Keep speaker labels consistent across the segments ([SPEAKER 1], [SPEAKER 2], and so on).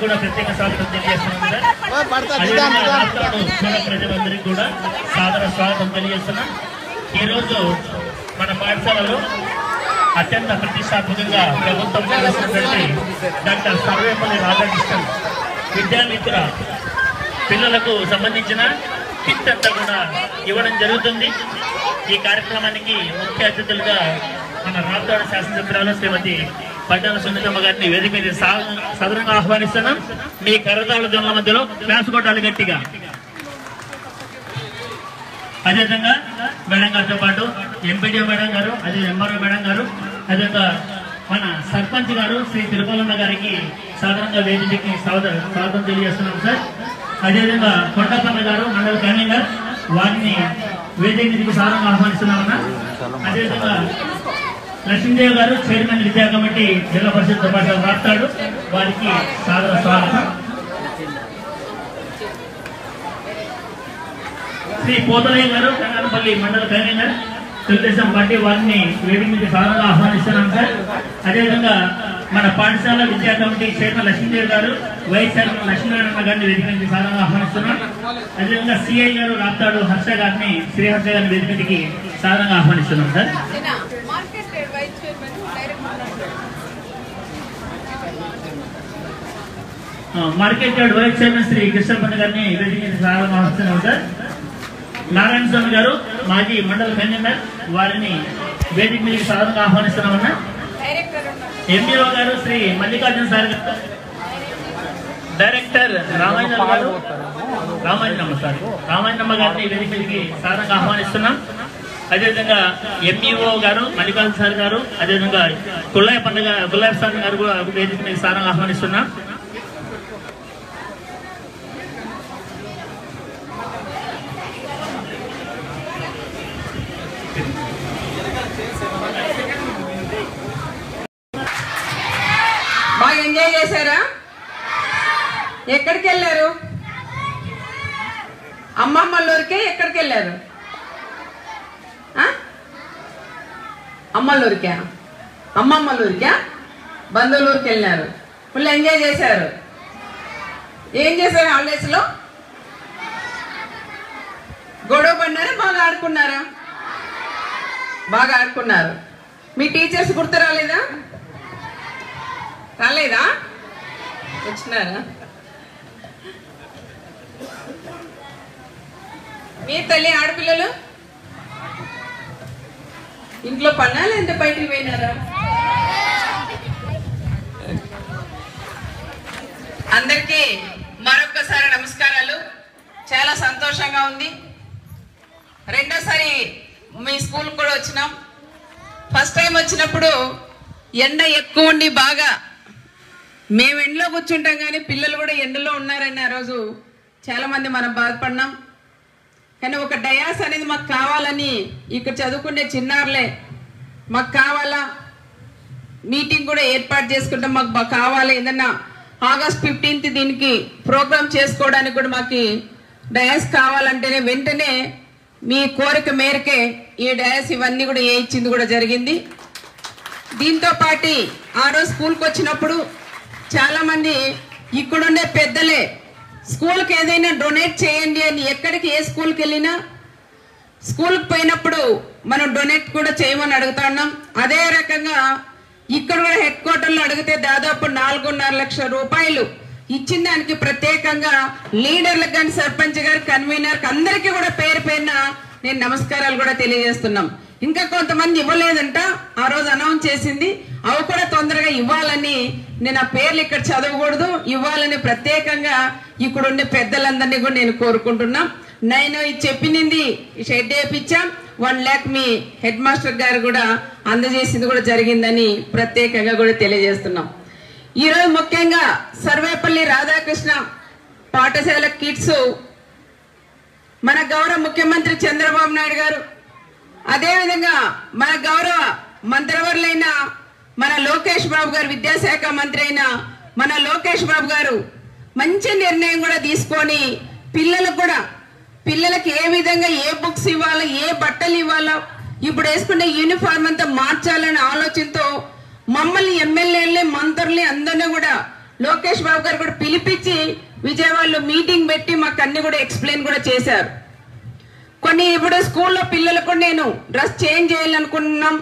[SPEAKER 1] కూడా ప్రత్యేక స్వాగతం తెలియజేస్తున్నాం సార్. ప్రజలందరికీ కూడా సాదర స్వాగతం తెలియజేస్తున్నాం. ఈరోజు మన పాఠశాలలో అత్యంత ప్రతిష్టాత్మకంగా ప్రభుత్వం చేస్తున్నటువంటి డాక్టర్ సర్వేపల్లి రాధాకృష్ణన్ విద్యామిత్ర పిల్లలకు సంబంధించిన కిట్ అంతా కూడా ఇవ్వడం జరుగుతుంది. ఈ కార్యక్రమానికి ముఖ్య అతిథులుగా మన రాప్తాడు శాసనసభ్యురాలు శ్రీమతి పట్టాల సునీతమ్మ గారిని వేదిక మీద సదరంగా ఆహ్వానిస్తున్నాం. మీ కరతాళ ధ్వనుల మధ్యలో క్లాస్ కొట్టాలి గట్టిగా. అదేవిధంగా మేడం గారితో పాటు ఎంపీడీ మేడం గారు, అదే ఎంఆర్ఓ మేడం గారు, అదేవిధంగా మన సర్పంచ్ గారు శ్రీ తిరుపలమ్మ గారికి సాధారణంగా వేదికకి స్వాగతం తెలియజేస్తున్నాం సార్. అదేవిధంగా కొండపన్న గారు మండల కన్వీనర్, వారిని వేదికకి సాధారణంగా ఆహ్వానిస్తున్నామన్నా. అదేవిధంగా లక్ష్మీదేవి గారు చైర్మన్ విద్యా కమిటీ జిల్లా పరిషత్ పాఠశాల రాప్తాడు, వారికి సాదర స్వాగతం. శ్రీ పోతలయ్య గారు కన్నారపల్లి మండల కన్వీనర్ తెలుగుదేశం పార్టీ, వారిని వేదిక మీద సాధారణంగా ఆహ్వానిస్తున్నాం సార్. అదేవిధంగా మన పాఠశాల విద్యా కమిటీ చైర్మన్ లక్ష్మీదేవి గారు, వైస్ చైర్మన్ లక్ష్మీనారాయణ గారిని వేదిక మీద సాధారణంగా ఆహ్వానిస్తున్నాం. అదేవిధంగా సిఐ గారు రాప్తాడు హర్ష గారిని, శ్రీ హర్ష గారిని వేదిక మీదకి సాధారణంగా ఆహ్వానిస్తున్నాం sir. Market yard vice chairman Shri Krishnapanna గారిని వేదిక మీద సాధారణంగా ఆహ్వానిస్తున్నాం సార్. నారాయణ స్వామి గారు మాజీ మండల కన్వీనర్, వారిని వేదిక మీదకి సాధారణంగా ఆహ్వానిస్తున్నామన్నా. ఎంపీఓ గారు శ్రీ మల్లికార్జున సార్ గారు, డైరెక్టర్ రామాయణమ్మ గారిని వేదిక మీదకి సాధారణంగా ఆహ్వానిస్తున్నాం. అదేవిధంగా ఎంఈఓ గారు మల్లికార్జున సార్ గారు, అదేవిధంగా గుల్లాయ సార్ గారు కూడా వేదిక మీదకి సాధారణంగా ఆహ్వానిస్తున్నాం.
[SPEAKER 2] బాగా ఎంజాయ్ చేశారా? ఎక్కడికి వెళ్ళారు? అమ్మమ్మల్లూరికే ఎక్కడికి వెళ్ళారు? అమ్మల్లూరికా? అమ్మమ్మల్లూరికా? బంధువులూరికి వెళ్ళినారు. ఫుల్ ఎంజాయ్ చేశారు. ఏం చేశారు హాలిడేస్ లో? గొడవ పడినారా? బాగా ఆడుకున్నారా? బాగా ఆడుకున్నారు. మీ టీచర్స్ గుర్తు రాలేదా? రాలేదా? వచ్చినారా? మీ తల్లి ఆడపిల్లలు ఇంట్లో పన్నా లేదంటే బయటికి పోయినారా? అందరికీ మరొక్కసారి నమస్కారాలు. చాలా సంతోషంగా ఉంది. రెండోసారి మీ స్కూల్ కూడా వచ్చినాం. ఫస్ట్ టైం వచ్చినప్పుడు ఎండ ఎక్కువ ఉండి బాగా మేము ఎండలో కూర్చుంటాం, కానీ పిల్లలు కూడా ఎండలో ఉన్నారని ఆ రోజు చాలా మంది మనం బాధపడినాం. కానీ ఒక డయాస్ అనేది మాకు కావాలని ఇక్కడ చదువుకునే చిన్నారులే మాకు కావాలా, మీటింగ్ కూడా ఏర్పాటు చేసుకుంటాం, మాకు కావాలి, ఏదన్నా ఆగస్ట్ 15th దీనికి ప్రోగ్రామ్ చేసుకోవడానికి కూడా మాకు డయాస్ కావాలంటేనే వెంటనే మీ కోరిక మేరకే ఈ డయాస్ ఇవన్నీ కూడా ఇచ్చింది కూడా జరిగింది. దీంతో పాటు ఆ రోజు స్కూల్కి వచ్చినప్పుడు చాలా మంది ఇక్కడుండే పెద్దలే స్కూల్కి ఏదైనా డొనేట్ చేయండి అని, ఎక్కడికి ఏ స్కూల్కి వెళ్ళినా స్కూల్కి పోయినప్పుడు మనం డొనేట్ కూడా చేయమని అడుగుతా ఉన్నాం. అదే రకంగా ఇక్కడ కూడా హెడ్ క్వార్టర్లో అడిగితే దాదాపు 4.5 లక్షల రూపాయలు ఇచ్చిన దానికి ప్రత్యేకంగా లీడర్లకు కానీ సర్పంచ్ గారు కన్వీనర్ అందరికీ కూడా పేరు పేరున నేను నమస్కారాలు కూడా తెలియజేస్తున్నాం. ఇంకా కొంతమంది ఇవ్వలేదంట, ఆ రోజు అనౌన్స్ చేసింది, అవి కూడా తొందరగా ఇవ్వాలని, నేను ఆ పేర్లు ఇక్కడ చదవకూడదు, ఇవ్వాలని ప్రత్యేకంగా ఇక్కడ ఉండే పెద్దలందరినీ కూడా నేను కోరుకుంటున్నా. నేను చెప్పినది షెడ్ వేయించాం, 1 lakh మీ హెడ్ మాస్టర్ గారు కూడా అందజేసింది కూడా జరిగిందని ప్రత్యేకంగా కూడా తెలియజేస్తున్నాం. ఈరోజు ముఖ్యంగా సర్వేపల్లి రాధాకృష్ణ పాఠశాల కిడ్స్ మన గౌరవ ముఖ్యమంత్రి చంద్రబాబు నాయుడు గారు, అదేవిధంగా మన గౌరవ మంత్రివర్యులైన మన లోకేష్ బాబు గారు, విద్యాశాఖ మంత్రి అయిన మన లోకేష్ బాబు గారు మంచి నిర్ణయం కూడా తీసుకొని పిల్లలకి ఏ విధంగా ఏ బుక్స్ ఇవ్వాలో, ఏ బట్టలు ఇవ్వాలో, ఇప్పుడు వేసుకునే యూనిఫామ్ అంతా మార్చాలనే ఆలోచనతో మమ్మల్ని ఎమ్మెల్యేలని మంత్రుల్ని అందరినీ కూడా లోకేష్ బాబు గారు కూడా పిలిపించి విజయవాడలో మీటింగ్ పెట్టి మాకు అన్ని కూడా ఎక్స్ప్లెయిన్ కూడా చేశారు. కొన్ని ఇప్పుడు స్కూల్లో పిల్లలకు నేను డ్రెస్ చేంజ్ చేయాలనుకుంటున్నాం,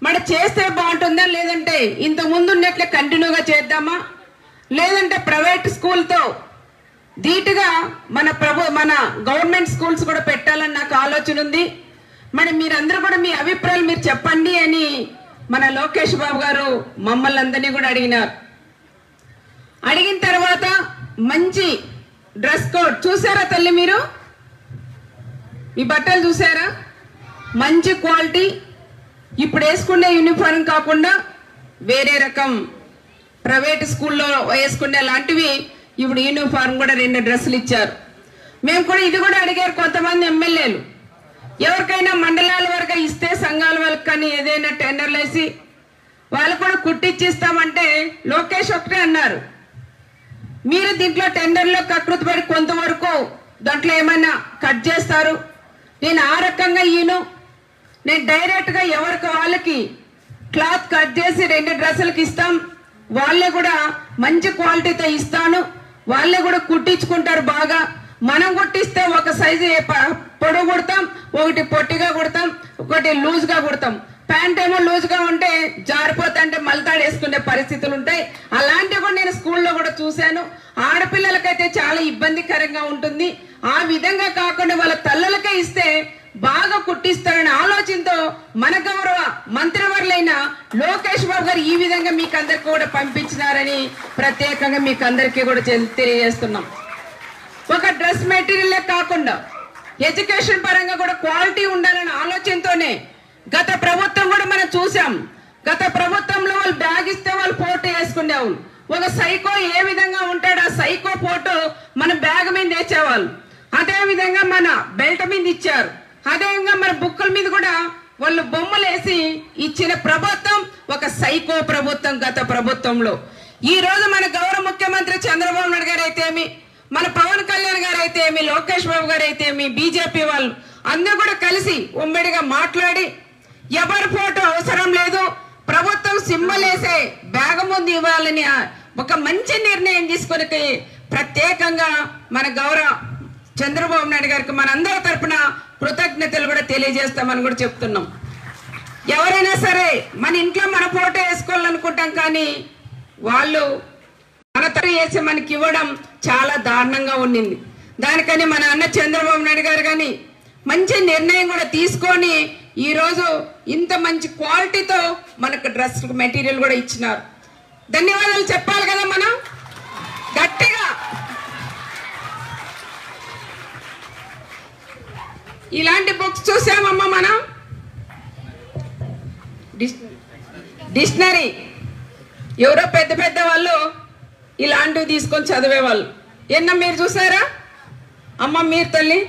[SPEAKER 2] మరి చేస్తే బాగుంటుందా, లేదంటే ఇంత ముందు ఉన్నట్లే కంటిన్యూగా చేద్దామా, లేదంటే ప్రైవేట్ స్కూల్తో ధీటుగా మన గవర్నమెంట్ స్కూల్స్ కూడా పెట్టాలని నాకు ఆలోచన ఉంది. మరి మీరందరూ కూడా మీ అభిప్రాయాలు మీరు చెప్పండి అని మన లోకేష్ బాబు గారు మమ్మల్ని అందరినీ కూడా అడిగినారు. అడిగిన తర్వాత మంచి డ్రెస్ కోడ్ చూసారా తల్లి, మీరు ఈ బట్టలు చూసారా, మంచి క్వాలిటీ. ఇప్పుడు వేసుకునే యూనిఫామ్ కాకుండా వేరే రకం ప్రైవేట్ స్కూల్లో వేసుకునే లాంటివి ఇప్పుడు యూనిఫామ్ కూడా 2 డ్రెస్సులు ఇచ్చారు. మేము కూడా ఇది కూడా అడిగారు కొంతమంది ఎమ్మెల్యేలు, ఎవరికైనా మండలాల వరకు ఇస్తే సంఘాల వరకు కానీ ఏదైనా టెండర్లు వేసి వాళ్ళు కూడా కుట్టిచ్చిస్తామంటే లోకేష్ ఒకటే అన్నారు, మీరు దీంట్లో టెండర్లో కకృతి పడి కొంతవరకు దాంట్లో ఏమైనా కట్ చేస్తారు, నేను ఆ రకంగా నేను డైరెక్ట్గా ఎవరికి వాళ్ళకి క్లాత్ కట్ చేసి 2 డ్రెస్సులకి ఇస్తాం, వాళ్ళే కూడా మంచి క్వాలిటీతో ఇస్తాను, వాళ్ళే కూడా కుట్టించుకుంటారు బాగా. మనం కుట్టిస్తే ఒక సైజు పొడవు కుడతాం, ఒకటి పొట్టిగా కుడతాం, ఒకటి లూజ్గా కుడతాం. ప్యాంట్ ఏమో లూజ్గా ఉంటే జారిపోతా అంటే మల్తాడు వేసుకునే పరిస్థితులు ఉంటాయి. అలాంటివి కూడా నేను స్కూల్లో కూడా చూశాను. ఆడపిల్లలకైతే చాలా ఇబ్బందికరంగా ఉంటుంది. ఆ విధంగా కాకుండా వాళ్ళ తల్లులకే ఇస్తే బాగా కుట్టిస్తారనే ఆలోచనతో మన గౌరవ మంత్రివర్యులైన లోకేష్ బాబు గారు ఈ విధంగా మీకు అందరికి కూడా పంపించినారని ప్రత్యేకంగా మీకు అందరికీ కూడా తెలియజేస్తున్నాం. ఒక డ్రెస్ మెటీరియలే కాకుండా ఎడ్యుకేషన్ పరంగా కూడా క్వాలిటీ ఉండాలనే ఆలోచనతోనే గత ప్రభుత్వం కూడా మనం చూసాం. గత ప్రభుత్వంలో వాళ్ళు బ్యాగ్ ఇస్తే వాళ్ళు ఫోటో వేసుకునేవాళ్ళు. ఒక సైకో ఏ విధంగా ఉంటాడో ఆ సైకో ఫోటో మన బ్యాగ్ మీద వేసేవాళ్ళు. అదే విధంగా మన బెల్ట్ మీద ఇచ్చారు. అదే విధంగా మన బుక్కుల మీద కూడా వాళ్ళు బొమ్మలు వేసి ఇచ్చిన ప్రభుత్వం ఒక సైకో ప్రభుత్వం గత ప్రభుత్వంలో. ఈ రోజు మన గౌరవ ముఖ్యమంత్రి చంద్రబాబు నాయుడు గారు అయితేమి, మన పవన్ కళ్యాణ్ గారు అయితేమి, లోకేష్ బాబు గారు అయితేమి, బీజేపీ వాళ్ళు అందరూ కూడా కలిసి ఉమ్మడిగా మాట్లాడి ఎవరి ఫోటో అవసరం లేదు, ప్రభుత్వం సింబల్ వేసే బ్యాగ్ ముందు ఇవ్వాలని ఒక మంచి నిర్ణయం తీసుకొని ప్రత్యేకంగా మన గౌరవ చంద్రబాబు నాయుడు గారికి మనందరి తరపున కృతజ్ఞతలు కూడా తెలియజేస్తామని కూడా చెప్తున్నాం. ఎవరైనా సరే మన ఇంట్లో మన ఫోటో వేసుకోవాలనుకుంటాం, కానీ వాళ్ళు మన తరపు వేసి మనకి ఇవ్వడం చాలా దారుణంగా ఉండింది. దానికని మన అన్న చంద్రబాబు నాయుడు గారు కానీ మంచి నిర్ణయం కూడా తీసుకొని ఈరోజు ఇంత మంచి క్వాలిటీతో మనకు డ్రెస్ మెటీరియల్ కూడా ఇచ్చినారు. ధన్యవాదాలు చెప్పాలి కదా మనం గట్టిగా. ఇలాంటి బుక్స్ చూసామమ్మా మనం, డిక్షనరీ ఎవరో పెద్ద పెద్ద వాళ్ళు ఇలాంటివి తీసుకొని చదివేవాళ్ళు. ఎన్న మీరు చూసారా అమ్మ, మీరు తల్లి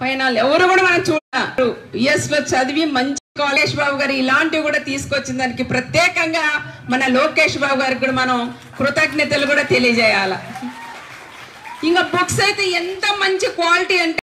[SPEAKER 2] పైన ఎవరు కూడా మనం చూడారు. యుఎస్ లో చదివి మంచి లోకేష్ బాబు గారు ఇలాంటివి కూడా తీసుకొచ్చిన దానికి ప్రత్యేకంగా మన లోకేష్ బాబు గారికి కూడా మనం కృతజ్ఞతలు కూడా తెలియజేయాల. ఇంకా బుక్స్ అయితే ఎంత మంచి క్వాలిటీ అంటే